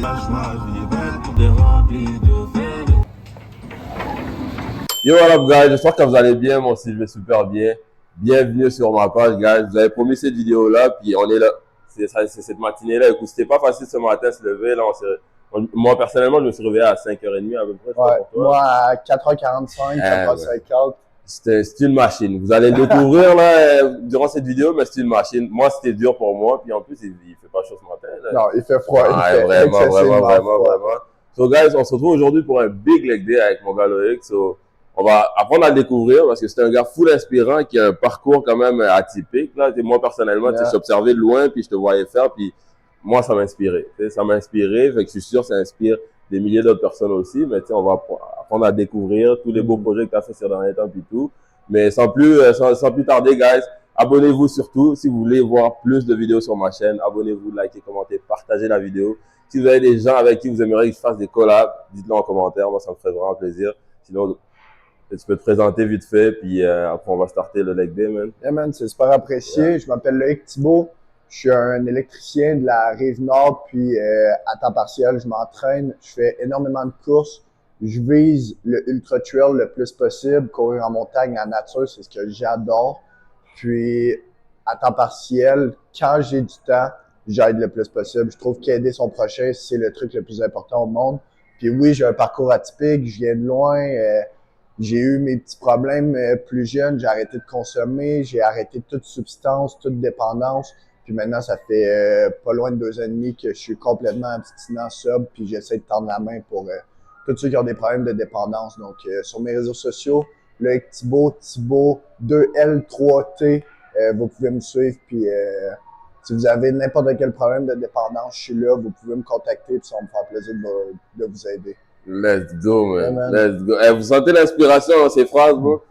Yo, what up, guys? J'espère que vous allez bien. Moi aussi, je vais super bien. Bienvenue sur ma page, guys. Vous avez promis cette vidéo-là, puis on est là. C'est cette matinée-là. Écoute, c'était pas facile ce matin de se lever. Là, moi, personnellement, je me suis réveillé à 5h30 à peu près. Ouais, moi à 4h45, 4h50. C'est une machine. Vous allez le découvrir là, durant cette vidéo, mais c'est une machine. Moi, c'était dur pour moi. Puis en plus, il fait pas chaud ce matin. Là. Non, il fait froid. Ah, il fait vraiment. So, guys, on se retrouve aujourd'hui pour un big leg day avec mon gars Loïc. So, on va apprendre à le découvrir parce que c'est un gars full inspirant qui a un parcours quand même atypique. Là. Moi, personnellement, je t'observais de loin, puis je te voyais faire, puis moi, ça m'a inspiré. Ça m'a inspiré, fait que je suis sûr que ça inspire des milliers d'autres personnes aussi. Mais on va apprendre à découvrir tous les beaux projets que tu as fait ces derniers temps, puis tout. Mais sans plus tarder, guys, abonnez-vous surtout. Si vous voulez voir plus de vidéos sur ma chaîne, abonnez-vous, likez, commentez, partagez la vidéo. Si vous avez des gens avec qui vous aimeriez que je fasse des collabs, dites-le en commentaire. Moi, ça me ferait vraiment plaisir. Sinon, tu peux te présenter vite fait, puis après, on va starter le leg day, man. Yeah, man, c'est super apprécié. Yeah. Je m'appelle Loïc Thibault. Je suis un électricien de la Rive-Nord, puis à temps partiel, je m'entraîne. Je fais énormément de courses. Je vise le ultra trail le plus possible. Courir en montagne, en nature, c'est ce que j'adore. Puis, à temps partiel, quand j'ai du temps, j'aide le plus possible. Je trouve qu'aider son prochain, c'est le truc le plus important au monde. Puis oui, j'ai un parcours atypique, je viens de loin. J'ai eu mes petits problèmes plus jeunes, j'ai arrêté de consommer, j'ai arrêté toute substance, toute dépendance. Puis maintenant, ça fait pas loin de 2 ans et demi que je suis complètement abstinent, sobre, puis j'essaie de tendre la main pour tous ceux qui ont des problèmes de dépendance. Donc, sur mes réseaux sociaux, Loïc Thibault, Thibault, 2L, 3T, vous pouvez me suivre, puis si vous avez n'importe quel problème de dépendance, je suis là, vous pouvez me contacter, puis ça va me faire plaisir de vous aider. Let's go, man. Yeah, let's go. Vous sentez l'inspiration dans ces phrases, bro?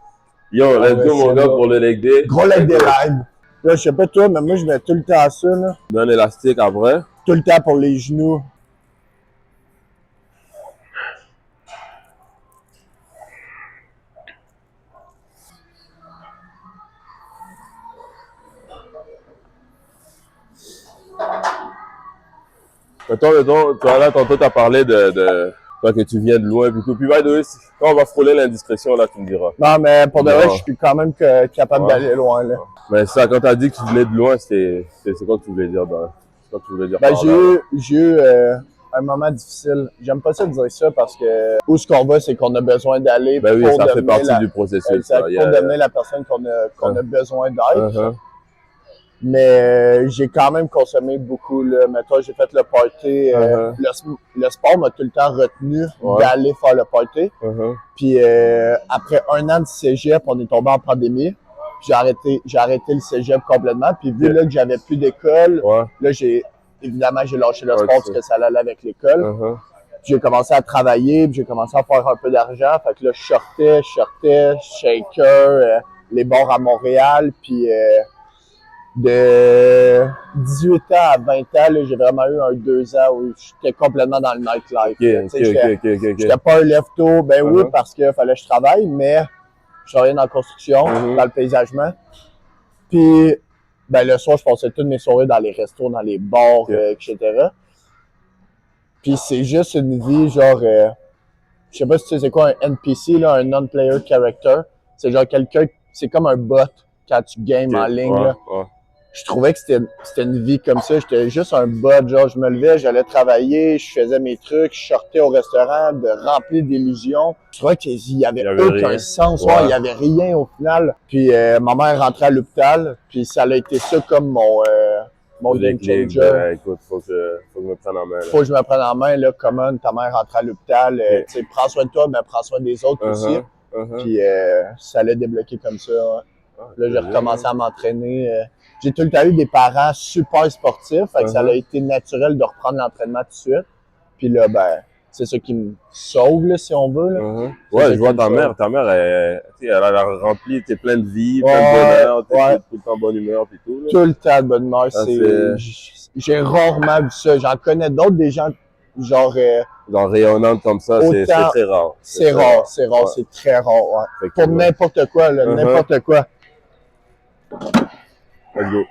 Yo, let's go, mon gars, pour le leg day. Gros leg day live. Là, je sais pas toi, mais moi, je mets tout le temps ça, là. Un élastique après. Tout le temps pour les genoux. Mettons, tu vois, là, tantôt, t'as parlé de toi, que tu viens de loin, puis tout. Puis, by the way, quand on va frôler l'indiscrétion, là, tu me diras. Non, mais pour de vrai, je suis quand même capable d'aller loin, là. Mais ça, quand t'as dit que tu venais de loin, c'est quoi que tu voulais dire? C'est quoi que tu voulais dire? Ben, j'ai eu un moment difficile. J'aime pas ça de dire ça parce que où ce qu'on va, c'est qu'on a besoin d'aller pour oui, ça fait partie du processus. Exact, pour devenir la personne qu'on a besoin d'être. Mais j'ai quand même consommé beaucoup, là. Mettons, j'ai fait le party. Le sport m'a tout le temps retenu d'aller faire le party. Puis après 1 an de cégep, on est tombé en pandémie. J'ai arrêté le cégep complètement. Puis vu là que j'avais plus d'école, là évidemment j'ai lâché le sport parce que ça allait avec l'école. J'ai commencé à travailler, puis j'ai commencé à faire un peu d'argent. Fait que là, je sortais, shaker, les bars à Montréal, puis de 18 ans à 20 ans, j'ai vraiment eu un 2 ans où j'étais complètement dans le nightlife. J'étais pas un lève-tôt, ben oui, parce qu'il fallait que je travaille, mais je travaillais dans la construction, dans le paysagement. Puis, ben le soir, je passais toutes mes soirées dans les restos, dans les bars, etc. Puis c'est juste une vie, genre, je sais pas si tu sais c'est quoi un NPC, là, un non-player character. C'est genre quelqu'un, c'est comme un bot quand tu games en ligne, là. Je trouvais que c'était une vie comme ça. J'étais juste un bot. Genre, je me levais, j'allais travailler, je faisais mes trucs, je sortais au restaurant rempli d'illusions. Je trouvais qu'il y avait aucun sens. Il y avait rien au final. Puis ma mère rentrait à l'hôpital. Puis ça a été ça comme mon game changer. Écoute, faut que je me prenne en main. Là. Faut que je me prenne en main. Là, comment ta mère rentrait à l'hôpital. Tu sais, prends soin de toi, mais prends soin des autres aussi. Puis ça l'a débloqué comme ça. Là, j'ai recommencé à m'entraîner. J'ai tout le temps eu des parents super sportifs, fait que ça a été naturel de reprendre l'entraînement tout de suite. Puis là, ben, c'est ça qui me sauve, là, si on veut. Là. Ouais, je vois ta mère, elle a rempli, t'es plein de vie, plein de bonheur, t'es tout le temps bonne humeur pis tout. Là. Tout le temps de bonne humeur, j'ai rarement vu ça. J'en connais d'autres, des gens genre rayonnantes comme ça, c'est très rare. C'est rare, c'est très rare, ouais. Pour n'importe quoi, là, n'importe quoi. Let's go.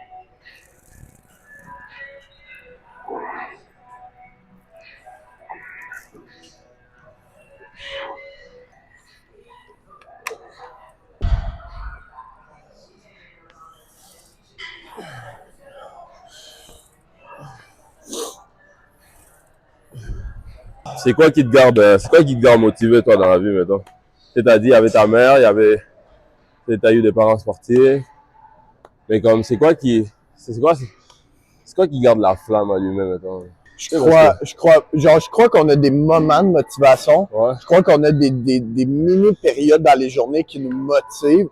c'est quoi qui te garde motivé, toi, dans la vie, mettons? Tu t'as dit, il y avait ta mère, t'as eu des parents sportifs. Mais comme, c'est quoi qui garde la flamme allumée, mettons? Je crois qu'on a des moments de motivation. Ouais. Je crois qu'on a des mini-périodes dans les journées qui nous motivent.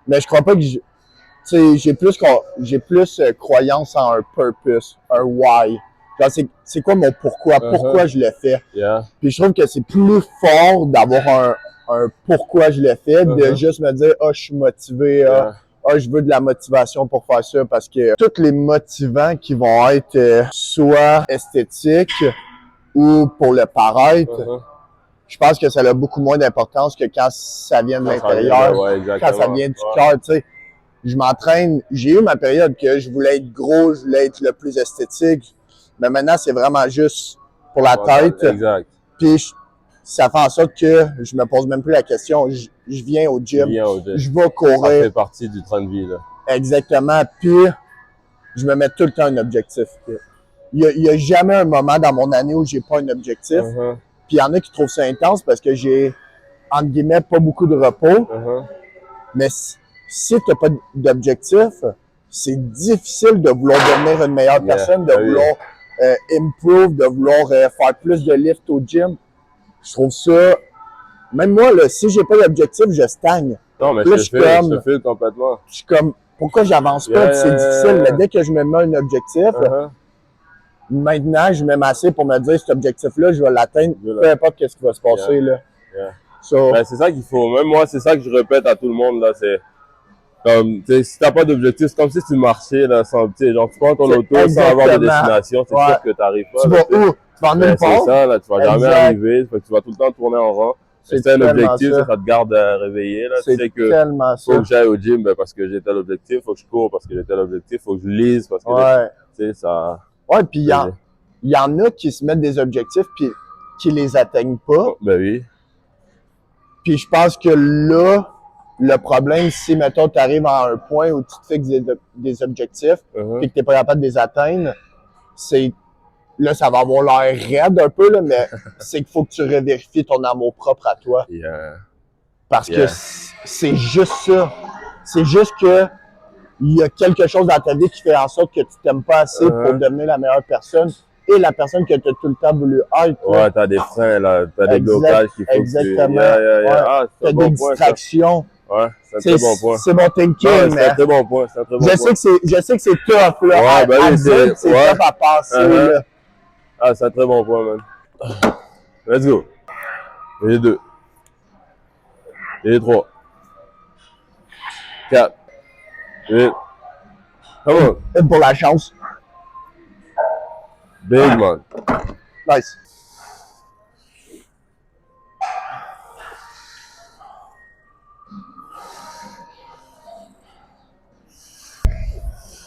Mais je crois pas que j'ai plus croyance en un purpose, un why. Genre, c'est quoi mon pourquoi? Pourquoi je le fais? Yeah. Puis je trouve que c'est plus fort d'avoir un pourquoi je le fais, de juste me dire, je suis motivé, je veux de la motivation pour faire ça, parce que tous les motivants qui vont être soit esthétiques ou pour le paraître, je pense que ça a beaucoup moins d'importance que quand ça vient de l'intérieur, quand ça vient du cœur, tu sais. Je m'entraîne, j'ai eu ma période que je voulais être gros, je voulais être le plus esthétique, mais maintenant c'est vraiment juste pour la tête. Exact. Puis ça fait en sorte que je me pose même plus la question. Je viens au gym, je vais courir. Ça fait partie du train de vie, là. Exactement. Puis je me mets tout le temps un objectif. Il y a jamais un moment dans mon année où j'ai pas un objectif. Puis il y en a qui trouvent ça intense parce que j'ai, entre guillemets, pas beaucoup de repos. Mais si tu n'as pas d'objectif, c'est difficile de vouloir devenir une meilleure personne, de vouloir improve, de vouloir faire plus de lift au gym. Je trouve ça... Même moi, là, si j'ai pas d'objectif, je stagne. Non, mais là, je te file complètement. Je suis comme, pourquoi j'avance pas? C'est difficile. Mais dès que je me mets un objectif, maintenant, je me mets assez pour me dire, cet objectif-là, je vais l'atteindre, peu importe ce qui va se passer. Là. So, ben, c'est ça qu'il faut. Même moi, c'est ça que je répète à tout le monde. Là, c'est comme, si t'as pas d'objectif, c'est comme si tu marchais, là, sans, genre, tu prends ton auto sans avoir de destination, c'est sûr que t'arrives pas. Tu vas où? Tu vas en nulle part? C'est ça, là, tu vas jamais arriver, tu vas tout le temps tourner en rond. C'est un objectif, ça te garde réveillé, là. Tu sais que faut que j'aille au gym, ben, parce que j'ai tel objectif, faut que je cours parce que j'ai tel objectif, faut que je lise parce que, tu sais, ça... Ouais, puis il y en a qui se mettent des objectifs puis qui les atteignent pas. Ben oui. Puis je pense que là, le problème, si, mettons, tu arrives à un point où tu te fixes des objectifs puis que tu n'es pas capable de les atteindre, c'est... Là, ça va avoir l'air raide un peu, là, mais c'est qu'il faut que tu revérifies ton amour propre à toi. Parce que c'est juste ça. C'est juste que il y a quelque chose dans ta vie qui fait en sorte que tu t'aimes pas assez pour devenir la meilleure personne et la personne que tu as tout le temps voulu être. Ouais, t'as des freins, là. T'as des blocages qu'il faut exactement. que tu... Ah, t'as des distractions. Ouais, c'est un très bon point. C'est mon thinking, mais... C'est un très bon point, c'est un très bon point. Je sais que c'est tough, là. Ouais, ben oui, c'est tough à passer, là. Ah, c'est un très bon point, man. Let's go. Et les 2. Et les 3. 4. 8. Come on. Pour la chance. Big man. Nice.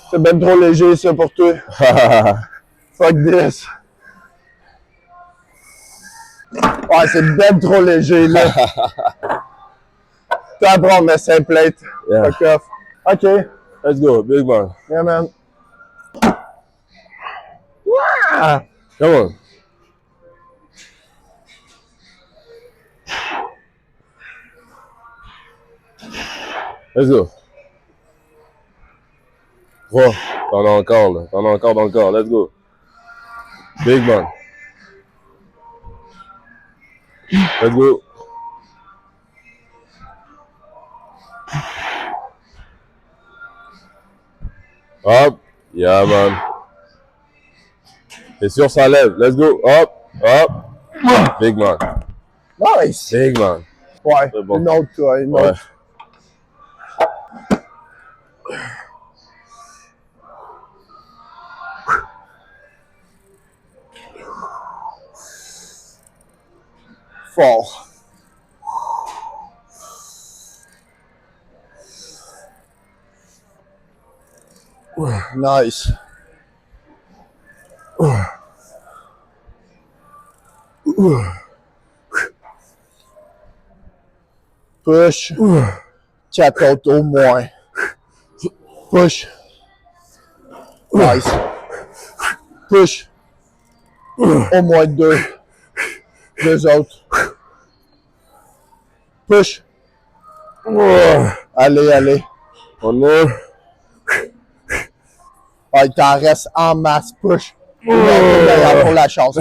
C'est ben trop léger, ça, pour toi. Fuck this. Ouais, c'est ben trop léger, là. Après, on met 5 plates. Fuck off. OK. Let's go, big man. Yeah, man. Wow. Come on. Let's go. 3. T'en as encore, là. T'en as encore dans le corps. Let's go. Big man. Let's go. Hop. Yeah, man. T'es sûr, ça lève. Let's go. Hop. Hop. Big man. Nice. Big man. Ouais. Bon. Une autre, toi. Une autre. Fort. Nice. Push. 4 autres au moins. Push. Nice. Push. Au moins 2. 2 autres. Push. Oh. Allez, allez. On est. Ah, il t'en reste en masse. Push. Derrière pour la chance.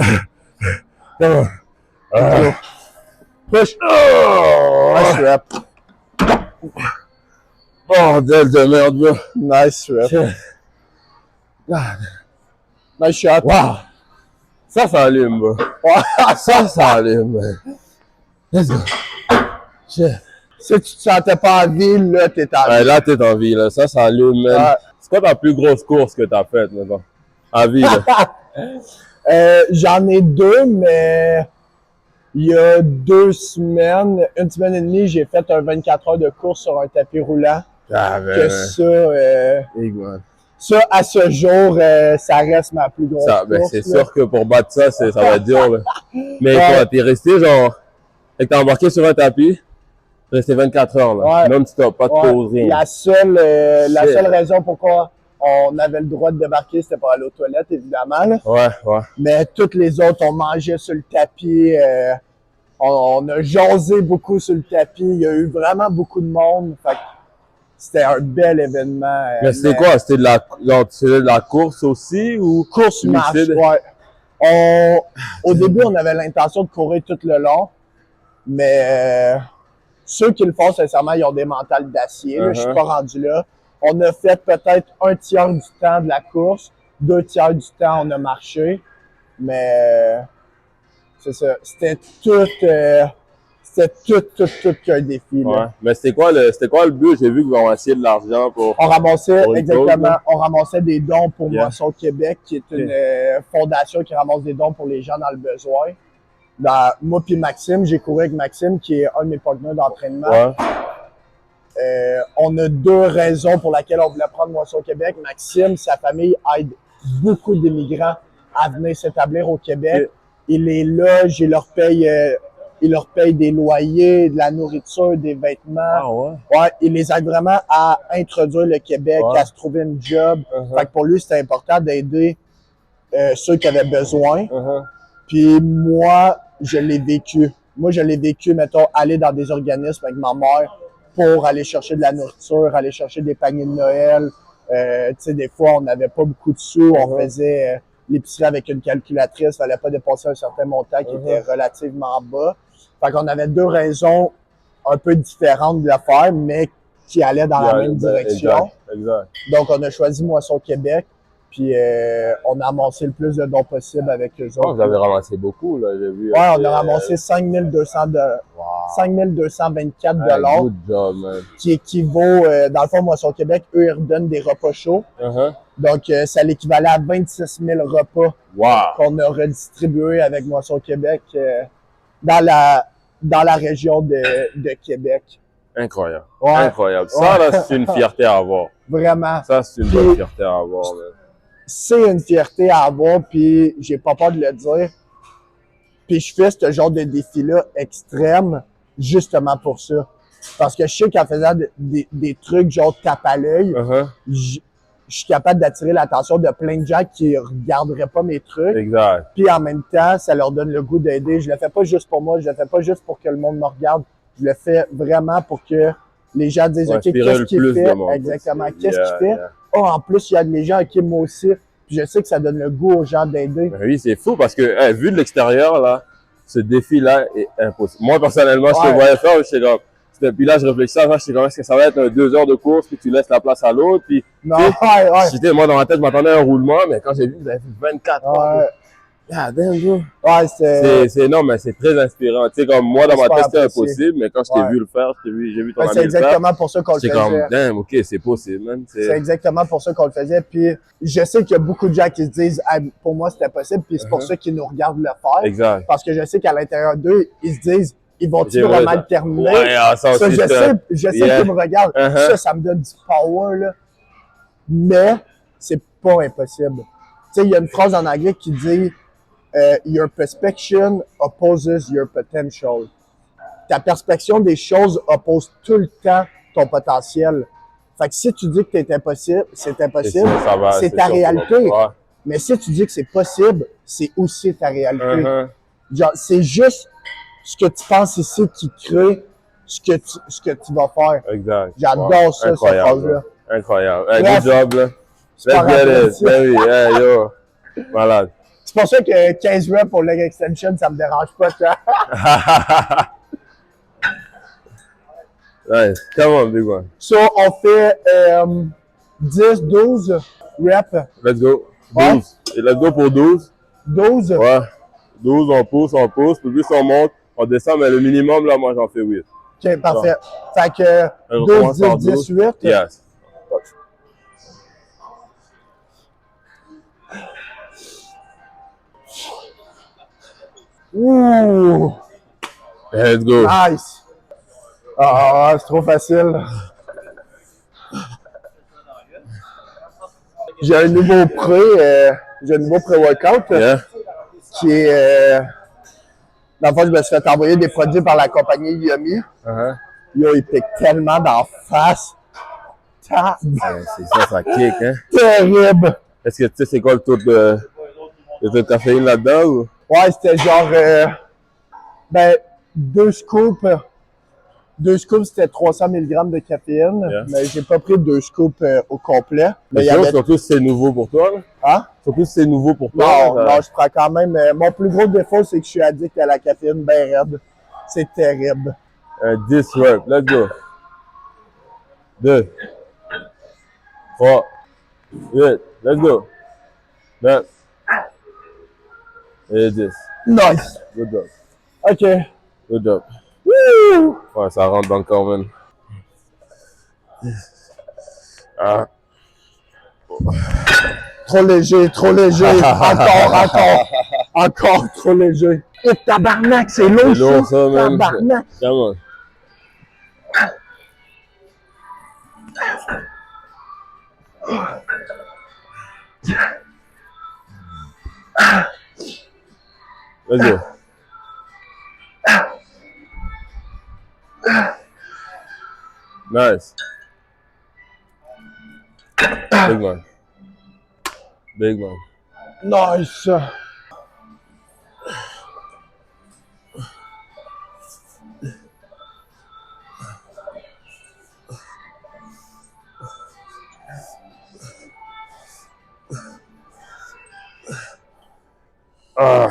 Push. Nice rep. Bordel de merde, bro. Nice rep. Nice shot. Wow. Ça allume, bro. Ça allume, man. Let's go. Shit. Si tu te sentais pas en vie, là, t'es en vie. Ouais, là, t'es en vie, là. Ça allume, man. Ouais. C'est quoi ta plus grosse course que t'as faite, maintenant? En vie, là. J'en ai 2, mais il y a 2 semaines, 1 semaine et demie, j'ai fait un 24 heures de course sur un tapis roulant. Ah, Que ça, à ce jour, ça reste ma plus grosse course. C'est sûr que pour battre ça, ça va être dur, là. Mais quoi, t'es resté genre... Fait que t'as embarqué sur un tapis, t'es resté 24 heures, là. Ouais. Non-stop, pas de pause, rien. La seule raison pourquoi on avait le droit de débarquer, c'était pour aller aux toilettes, évidemment. Là. Ouais. Mais toutes les autres, on mangeait sur le tapis. On a jasé beaucoup sur le tapis. Il y a eu vraiment beaucoup de monde. Fait que c'était un bel événement. Mais c'était quoi? C'était de la course aussi ou? Course marche, ouais. Au début, on avait l'intention de courir tout le long. Mais ceux qui le font, sincèrement, ils ont des mentales d'acier. Je suis pas rendu là. On a fait peut-être 1/3 du temps de la course. 2/3 du temps, on a marché. Mais c'est ça. C'était tout qu'un défi. Là. Ouais. Mais c'était quoi le but? J'ai vu qu'ils ont essayé de l'argent pour... On ramassait, exactement, on ramassait des dons pour Moisson Québec, qui est une fondation qui ramasse des dons pour les gens dans le besoin. Moi puis Maxime, j'ai couru avec Maxime, qui est un de mes partenaires d'entraînement. Ouais. On a 2 raisons pour lesquelles on voulait prendre Moisson Québec. Maxime, sa famille aide beaucoup d'immigrants à venir s'établir au Québec. Il les loge, il leur paye des loyers, de la nourriture, des vêtements. Ah ouais? Ouais, il les aide vraiment à introduire le Québec, à se trouver une job. Fait que pour lui, c'était important d'aider ceux qui avaient besoin. Puis moi, je l'ai vécu. Moi, je l'ai vécu, mettons, aller dans des organismes avec ma mère pour aller chercher de la nourriture, aller chercher des paniers de Noël. Tu sais, des fois, on n'avait pas beaucoup de sous. On faisait l'épicerie avec une calculatrice. Il fallait pas dépasser un certain montant qui était relativement bas. Fait qu'on avait 2 raisons un peu différentes de le faire, mais qui allaient dans la même direction. Exact. Donc, on a choisi Moisson Québec. Puis, on a amassé le plus de dons possible avec eux autres. Vous avez ramassé beaucoup, là, j'ai vu. Ouais, on a ramassé 5224 $. Good job, man. Qui équivaut, dans le fond, Moisson Québec, eux, ils redonnent des repas chauds. Donc, ça l'équivalait à 26 000 repas qu'on a redistribués avec Moisson Québec dans la région de Québec. Incroyable. Ouais. Incroyable. Ça, là, c'est une fierté à avoir. Vraiment. Ça, c'est une bonne fierté à avoir, man. C'est une fierté à avoir, puis j'ai pas peur de le dire. Puis je fais ce genre de défi-là extrême, justement pour ça. Parce que je sais qu'en faisant des trucs genre tape à l'œil, je suis capable d'attirer l'attention de plein de gens qui regarderaient pas mes trucs. Exact. Puis en même temps, ça leur donne le goût d'aider. Je le fais pas juste pour moi, je le fais pas juste pour que le monde me regarde. Je le fais vraiment pour que les gens disent, OK, qu'est-ce qu'il fait? Exactement. Qu'est-ce qu'il fait? Oh, en plus, il y a des gens, OK, moi aussi. Puis je sais que ça donne le goût aux gens d'aider. Ben oui, c'est fou parce que, vu de l'extérieur, là, ce défi-là est impossible. Moi, personnellement, je te voyais faire, j'étais comme, puis là, je réfléchissais, j'étais comme, est-ce que ça va être 2 heures de course, puis tu laisses la place à l'autre, puis, non, moi, dans ma tête, je m'attendais à un roulement, mais quand j'ai vu que vous avez fait 24 heures, ah, damn, bro. Ouais, non, mais c'est très inspirant. Tu sais, comme moi, dans ma tête, c'était impossible, mais quand je t'ai vu le faire, j'ai vu ton ami le faire. C'est exactement pour ça qu'on le faisait. C'est comme, damn, OK, c'est possible, man. C'est exactement pour ça qu'on le faisait. Puis, je sais qu'il y a beaucoup de gens qui se disent, hey, pour moi, c'était possible, puis c'est pour ça qu'ils nous regardent le faire. Exact. Parce que je sais qu'à l'intérieur d'eux, ils se disent, ils vont-ils vraiment le terminer? Ouais, ça aussi, je sais qu'ils me regardent. Ça me donne du power, là. Mais, c'est pas impossible. Tu sais, il y a une phrase en anglais qui dit, your perception opposes your potential. Ta perception des choses oppose tout le temps ton potentiel. Fait que si tu dis que c'est impossible, c'est ta réalité. Mais si tu dis que c'est possible, c'est aussi ta réalité. Genre, c'est juste ce que tu penses ici qui crée ce que tu vas faire. Exact. J'adore Wow. ça, cette Incroyable. phrase-là. Incroyable. Hey, Bref, good job, là. tu pars Let's get après it. ça. Ben oui, hey, yo. Malade. C'est pour ça que 15 reps pour leg extension, ça me dérange pas. Nice. Come on, big one. So, on fait 10, 12 reps. Let's go. Ouais. 12. Et let's go pour 12. 12. Ouais. 12, on pousse. Plus on monte, on descend. Mais le minimum, là, moi, j'en fais 8. OK, parfait. Fait que On 12, commence par 10, 12. 18. Yes. Ouh! Let's go. Nice! Ah, c'est trop facile. J'ai un nouveau pré-workout Yeah. qui est... dans le fond, je me suis fait envoyer des produits par la compagnie Yummy. Yo, il pique tellement d'en face. Ouais, c'est ça, ça kick, hein. Terrible! Est-ce que tu sais c'est quoi le taux de caféine là-dedans ou? Ouais, c'était genre... ben, 2 scoops. 2 scoops, c'était 300 mg de caféine. Yeah. Mais j'ai pas pris 2 scoops au complet. Mais il y Mais avait... surtout si c'est nouveau pour toi, là. Hein? Surtout si c'est nouveau pour toi. Non, là, non, je prends quand même... mon plus gros défaut, c'est que je suis addict à la caféine bien raide. C'est terrible. 10 reps. Let's go. 2. 3. 8. Let's go. 9. Et 10. Nice! Good job. OK. Good job. Wouh! Ouais, ça rentre dans le corps, man. Ah. Trop léger, trop léger. Encore trop léger. Et tabarnak, c'est lourd, C'est lourd, ça, man. Tabarnak. Come on. Let's go. Nice. Big man. Big man. Nice. Ah.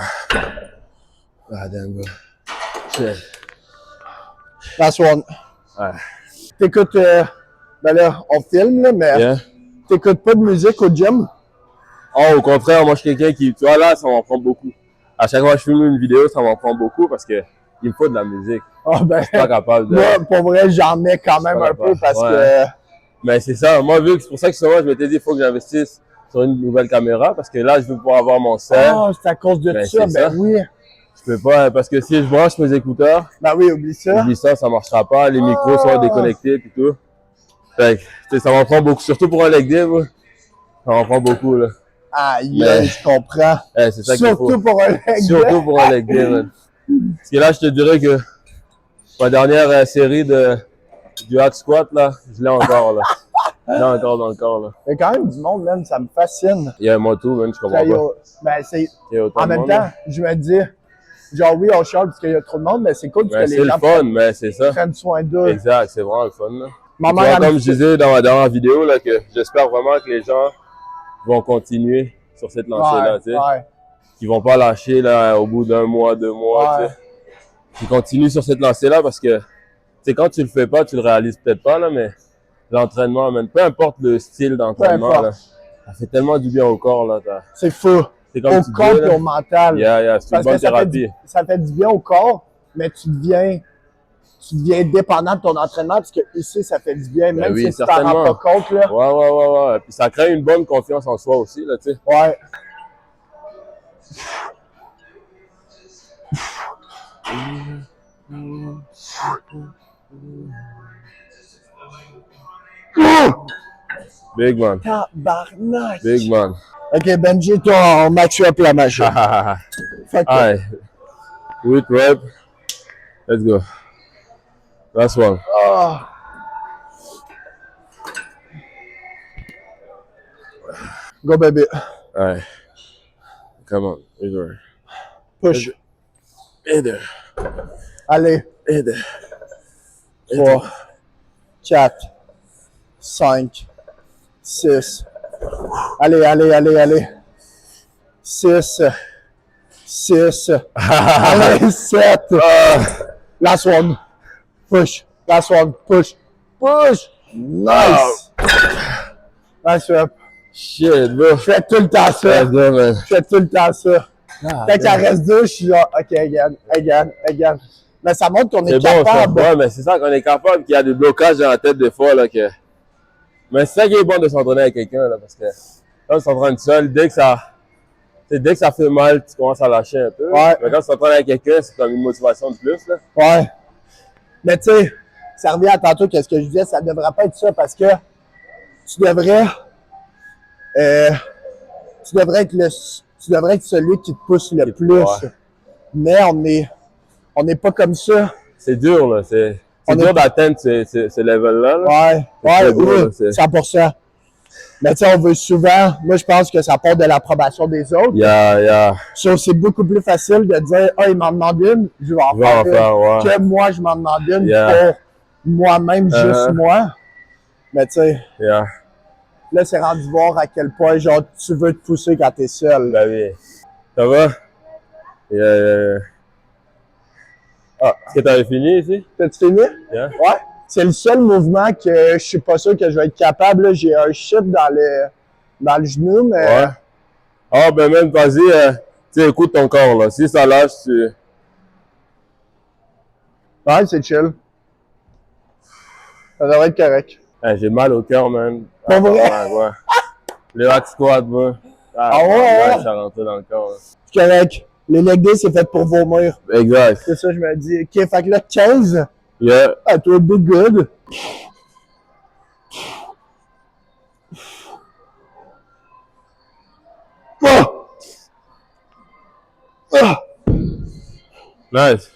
Ah, damn, bro. Shit. Last one. Ouais. T'écoutes, ben là, on filme, là, mais Yeah. t'écoutes pas de musique au gym? Oh, au contraire, moi, je suis quelqu'un qui, tu vois, là, ça m'en prend beaucoup. À chaque fois que je filme une vidéo, ça m'en prend beaucoup parce que il me faut de la musique. Ah, ben, Je suis pas capable de. moi, pour vrai, j'en mets quand même un peu parce que... Mais c'est ça. Moi, vu que c'est pour ça que souvent, je m'étais dit, il faut que j'investisse sur une nouvelle caméra parce que là, je vais pouvoir avoir mon set. Ah, c'est à cause de Ben, ça, c'est ben ça. oui. Je peux pas, parce que si je branche mes écouteurs, Ben oui, oublie ça. oublie ça, ça marchera pas. Les micros sont déconnectés et tout. Fait que, tu sais, ça m'en prend beaucoup. Surtout pour un leg day, moi. Ça m'en prend beaucoup, là. Aïe, Mais- je comprends. Ouais, c'est ça qu'il faut. Surtout pour un leg day. Surtout pour un leg day, man. Parce que là, je te dirais que ma dernière série du hack squat, là, je l'ai encore, là. Je l'ai encore dans le corps, là. Il y a quand même du monde, man, ça me fascine. Il y a un moto, man, je comprends Ça, pas. ben, c'est... Il y a autant En de même monde, temps, là. je me dis, genre oui, on chiale parce qu'il y a trop de monde, mais c'est cool parce Ben, que c'est les le gens fun, mais c'est ça. prennent soin d'eux. Exact, c'est vraiment le fun, là. Ma Tu vois, mère, elle comme me je disais dans ma dernière vidéo, là, que j'espère vraiment que les gens vont continuer sur cette lancée-là, tu sais. ouais. Qu'ils vont pas lâcher, là, au bout d'un mois, 2 mois, Ouais. tu sais. Qu'ils continuent sur cette lancée-là parce que, tu sais, quand tu le fais pas, tu le réalises peut-être pas, là, mais l'entraînement, man, peu importe le style d'entraînement, importe. là, ça fait tellement du bien au corps, là. C'est fou. C'est comme Au tu corps dis, et là. au mental. Yeah, c'est une Parce que bonne thérapie. ça fait du bien au corps, mais tu deviens dépendant de ton entraînement parce que ici, ça fait du bien, Ben même oui, si tu t'en rends certainement. pas compte, là. Ouais. Puis ça crée une bonne confiance en soi aussi, là, tu sais. Ouais. Big man. Tabarnak. Big man. Ok, Benji, toi, on match up la machine. Fait que, Alright. 8 reps. Let's go. Last one. ah. Go, baby. Alright. Come on. 8 reps. Push. Et 2. Allez. Et 2. 3, 4, 5, 6. Allez, allez, allez, allez. 6, 6. Allez, 7. Last one. Push. Last one. Push. Push. Nice. Nice rep. Shit, bro. Je fais tout le temps ça. Let's go, man. Je fais tout le temps ça. Ah, Quand il en reste 2, je suis genre, OK, again. Mais ça montre qu'on est C'est bon, ça. capable. Ouais, mais c'est ça qu'on est capable, qu'il y a des blocages dans la tête des fois, là, que... Mais c'est ça qui est bon de s'entraîner avec quelqu'un, là, parce que quand tu s'entraînes seul, dès que ça fait mal, tu commences à lâcher un peu. Ouais. Mais quand tu s'entraînes avec quelqu'un, c'est comme une motivation de plus, là. Ouais. Mais tu sais, ça revient à tantôt que ce que je disais, ça ne devrait pas être ça parce que tu devrais être celui qui te pousse le plus. Ouais. Mais on n'est pas comme ça. C'est dur, là. C'est dur d'atteindre ce level-là, là. Ouais, dur, oui, là, 100%. Mais tu sais, on veut souvent, moi je pense que ça part de l'approbation des autres. C'est beaucoup plus facile de dire, ah, il m'en demande une, je vais en faire une, que moi je m'en demande une pour moi-même, juste moi. Mais tu sais, là c'est rendu voir à quel point genre tu veux te pousser quand t'es seul. Ben oui. Ça va? Ah, est-ce que t'avais fini ici? T'as-tu fini? Yeah. Ouais. C'est le seul mouvement que je suis pas sûr que je vais être capable. Là. J'ai un chip dans le genou, mais. Ouais. Ah, ben même, vas-y, tu sais, écoute ton corps, là. Si ça lâche, tu. Ouais, c'est chill. Ça devrait être correct. J'ai mal au cœur, man. Pas vrai? Ouais. Le hack squat, bro. Ouais. Ça rentre dans le corps, là. C'est correct. Les leg days, c'est fait pour vomir. Exact. C'est ça, je me dis. OK, fait que là, 15. Yeah. Ah, toi, be good. Oh! Oh! Nice.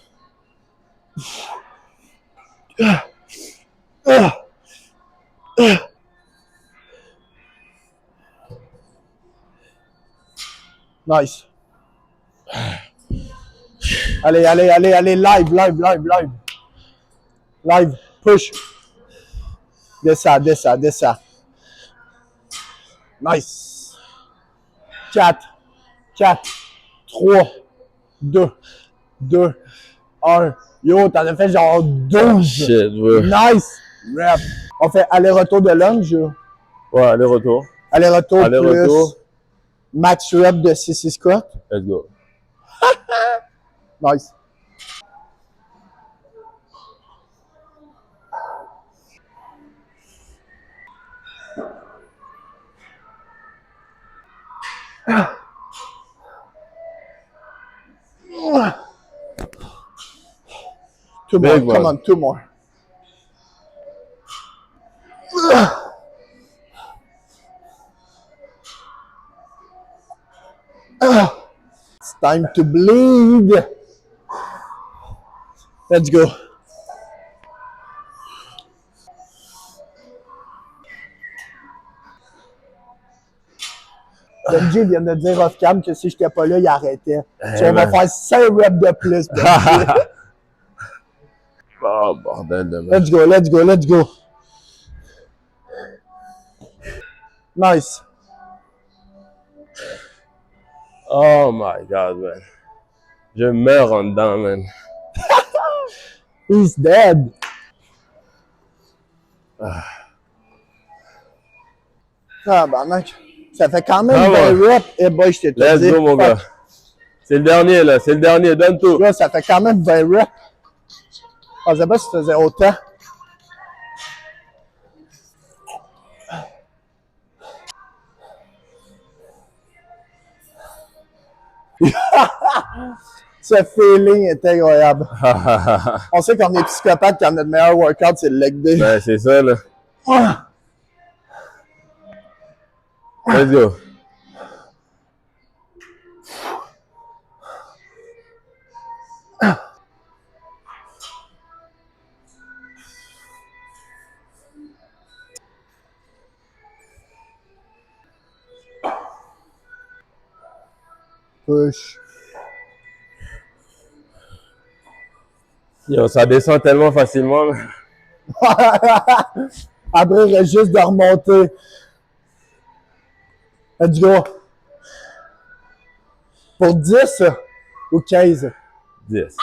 Nice. Allez, live, push. Descends. Nice. 4, 3, 2, 1. Yo, t'en as fait genre 12. Shit, bro. Nice. Rep. On fait aller-retour de lunge. Ouais, aller-retour. Aller-retour plus max rep de CC squat. Let's go. Nice. Two more. Come on, 2 more. It's time to bleed. Let's go. Benji vient de dire off-cam que si j'étais pas là, il arrêtait. On va faire 5 reps de plus, Benji. Oh, bordel de merde. Let's go. Nice. Oh my God, man. Je meurs en dedans, man. He's dead. Ah, mec. Ça fait quand même 20 reps. Eh boy, je t'ai tout dit. Let's go, mon gars. C'est le dernier, là. C'est le dernier. Donne tout. Là, ça fait quand même 20 reps. Je pensais pas si tu faisais autant. Ce feeling est incroyable. On sait qu'on est psychopathe quand notre meilleur workout, c'est le leg day. Ben, c'est ça, là. Let's go. Push. Yo, ça descend tellement facilement. Après, il reste juste de remonter. Let's go. Pour 10 ou 15? 10.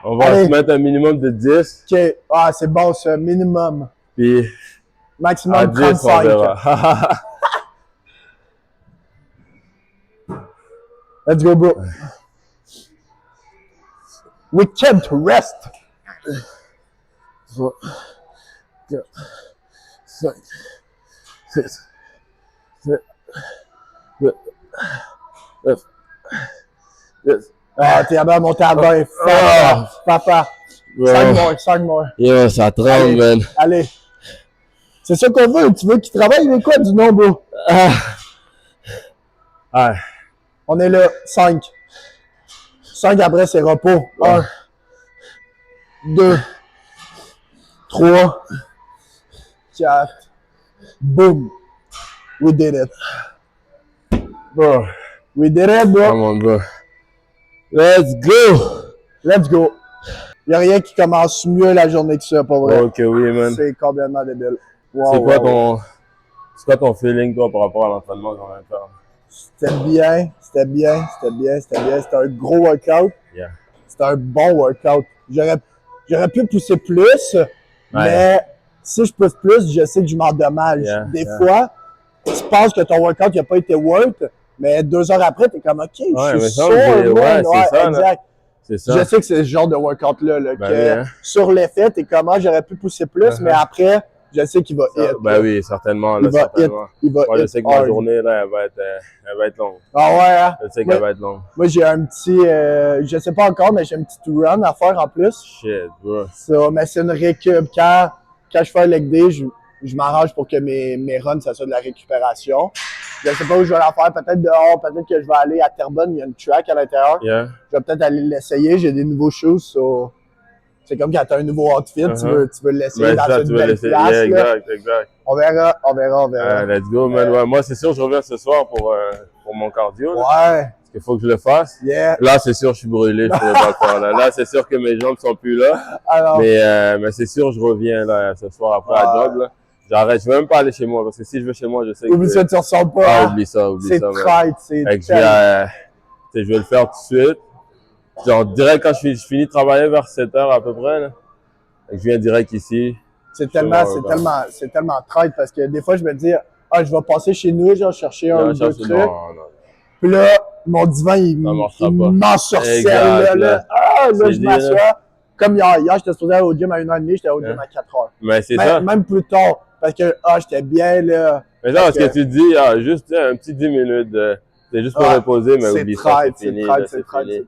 On va Allez. se mettre un minimum de 10. OK. Ah, c'est bon, ça. Minimum. Puis Maximum à 10, on 35. verra. Let's go, bro. We can't rest. 3, 4, 5, 6, 7, 8, 9, 10. Ah, t'es capable de monter à 20. Ah. Papa. 5 more. Yo, ça tremble, Allez. man. Allez. C'est ça qu'on veut. Tu veux qu'il travaille avec quoi du nom, bro? Ah. On est là. 5. 5 après, c'est repos. 1, 2, 3, 4. Boom. We did it. Bro. We did it, bro. Come on, bro. Let's go! Let's go. Il n'y a rien qui commence mieux la journée que ça, pour vrai. Ok, oui, man. C'est complètement débile. Wow, C'est quoi wow. c'est quoi ton feeling, toi, par rapport à l'entraînement qu'on vient de faire? C'était bien. C'était un gros workout. Yeah. C'était un bon workout. J'aurais pu pousser plus, mais si je pousse plus, je sais que je m'endommage. Yeah, Des fois, tu penses que ton workout n'a pas été worth, mais 2 heures après, tu es comme, OK, je suis sûr, ouais, c'est ça, exact. C'est ça. Je sais que c'est ce genre de workout-là, là, Ben que oui, hein. sur l'effet, t'es comment, j'aurais pu pousser plus, mais après, je sais qu'il va hit. Ben oui, certainement. Là, Il va certainement. Il va Moi, je hit sais que ma hard. journée, là, elle va être longue. Ah ouais, hein? Je sais qu'elle va être longue. Moi, j'ai un petit, je sais pas encore, mais j'ai un petit run à faire en plus. Shit, bro. Ça, mais c'est une récup. Quand je fais un leg day, je m'arrange pour que mes runs, ça soit de la récupération. Je sais pas où je vais la faire, peut-être dehors, peut-être que je vais aller à Terrebonne, il y a une track à l'intérieur. Yeah. Je vais peut-être aller l'essayer, j'ai des nouveaux shoes, so... C'est comme quand tu as un nouveau outfit, tu veux l'essayer dans une belle place. Yeah, là. exact. On verra. Let's go, man. Ouais, moi, c'est sûr, je reviens ce soir pour mon cardio. Là, Ouais, parce qu'il faut que je le fasse. yeah. Là, c'est sûr, je suis brûlé, je pourrais pas le faire. Là, c'est sûr que mes jambes sont plus là. Alors, Mais c'est sûr, je reviens là ce soir après la job. Là. J'arrête, je vais même pas aller chez moi parce que si je vais chez moi, je sais que. oublie ça, tu ressens pas. Ah, hein. oublie ça, C'est man. traite, c'est Fait que je vais le faire tout de suite. Genre, direct quand je finis de travailler vers 7 heures à peu près, là. Fait que je viens direct ici. C'est tellement traite parce que des fois, je me dis, ah, je vais passer chez nous, genre, chercher un ou deux trucs. Non. Puis là, mon divan, il m'ensorcelle, Exact, là. Ah, là, C'est je dit, m'assois. Comme hier, j'étais supposé aller au gym à 1h30, j'étais au gym à 4 heures. Mais c'est ça. Même plus tard, parce que, j'étais bien, là. Mais ça, parce que tu dis, juste un petit 10 minutes, c'est juste pour reposer, mais oublie ça, c'est fini. C'est traite.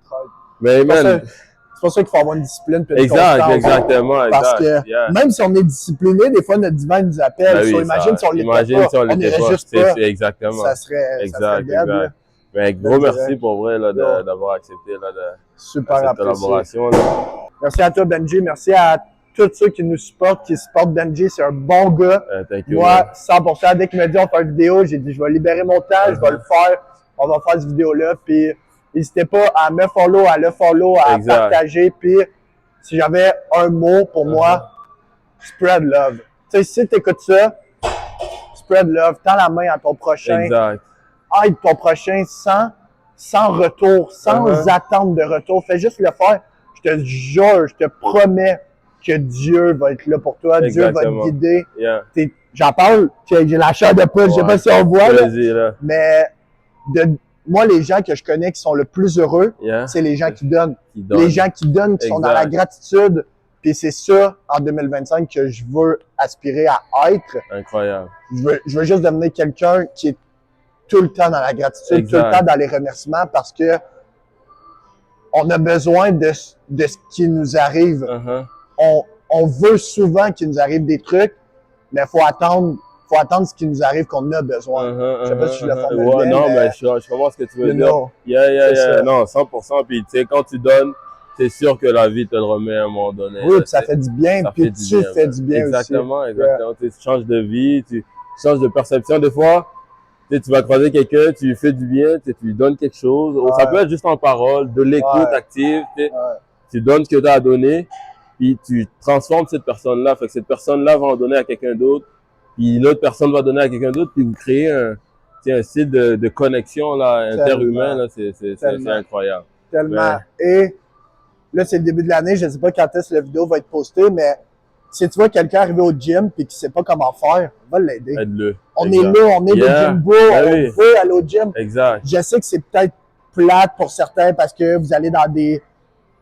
Mais man, c'est pour ça qu'il faut avoir une discipline. Puis exactement. Parce que même si on est discipliné, des fois, notre divan nous appelle. Ben oui, imagine si on l'était pas. On l'était irait juste pas. Exactement. Ça serait dead, Mais gros merci pour vrai là, d'avoir accepté là, cette collaboration. Là. Merci à toi, Benji. Merci à tous ceux qui nous supportent, qui supportent Benji. C'est un bon gars. Moi, 100%. Dès qu'il m'a dit on fait une vidéo, j'ai dit je vais libérer mon temps, je vais le faire. On va faire cette vidéo-là. Puis n'hésitez pas à me follow, à le follow, à partager. Puis si j'avais un mot pour moi, spread love. Tu sais, si tu écoutes ça, spread love. Tends la main à ton prochain. Exact. Aide ton prochain sans retour, sans attente de retour. Fais juste le faire. Je te jure, je te promets que Dieu va être là pour toi. Exactement. Dieu va te guider. Yeah. J'en parle, j'ai la chair de poule, je sais pas si on voit, là, mais moi, les gens que je connais qui sont le plus heureux, c'est les gens qui donnent. Les gens qui donnent, qui sont dans la gratitude. Puis c'est ça, en 2025, que je veux aspirer à être. Incroyable. Je veux juste devenir quelqu'un qui est tout le temps dans la gratitude, tout le temps dans les remerciements, parce que on a besoin de ce qui nous arrive. On veut souvent qu'il nous arrive des trucs, mais faut attendre ce qui nous arrive qu'on a besoin. Je sais pas si je le formule bien. Non, mais je comprends ce que tu veux dire. Non, 100%. Puis tu sais, quand tu donnes, c'est sûr que la vie te le remet à un moment donné. Oui, puis ça fait du bien, puis tu fais du bien aussi. Exactement. Tu changes de vie, tu changes de perception. Des fois, tu vas croiser quelqu'un, tu lui fais du bien, tu lui donnes quelque chose. Ça peut être juste en parole, de l'écoute active. tu donnes ce que tu as à donner, puis tu transformes cette personne-là. Fait que cette personne-là va en donner à quelqu'un d'autre, puis l'autre personne va donner à quelqu'un d'autre, puis vous créez un style de connexion là, interhumain. Là, c'est incroyable. Tellement. Et là, c'est le début de l'année. Je ne sais pas quand est-ce que la vidéo va être postée, mais si tu vois quelqu'un arriver au gym et qui ne sait pas comment faire, va l'aider. Aide-le. On est là, on est le gym bro, on veut aller au gym. Exact. Je sais que c'est peut-être plate pour certains parce que vous allez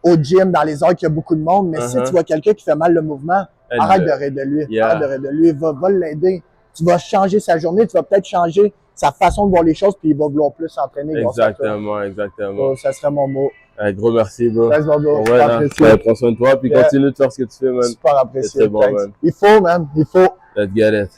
au gym dans les heures qu'il y a beaucoup de monde, mais si tu vois quelqu'un qui fait mal le mouvement, arrête de rire de lui. Arrête de rire de lui, va l'aider. Tu vas changer sa journée, tu vas peut-être changer sa façon de voir les choses, puis il va vouloir plus s'entraîner. Exactement, exactement. Ça serait mon mot. Gros merci, bro. Thanks, bro. Prends soin de toi, puis continue de faire ce que tu fais, man. Super apprécié. C'est bon, man. Il faut, man. Il faut. Let's get it.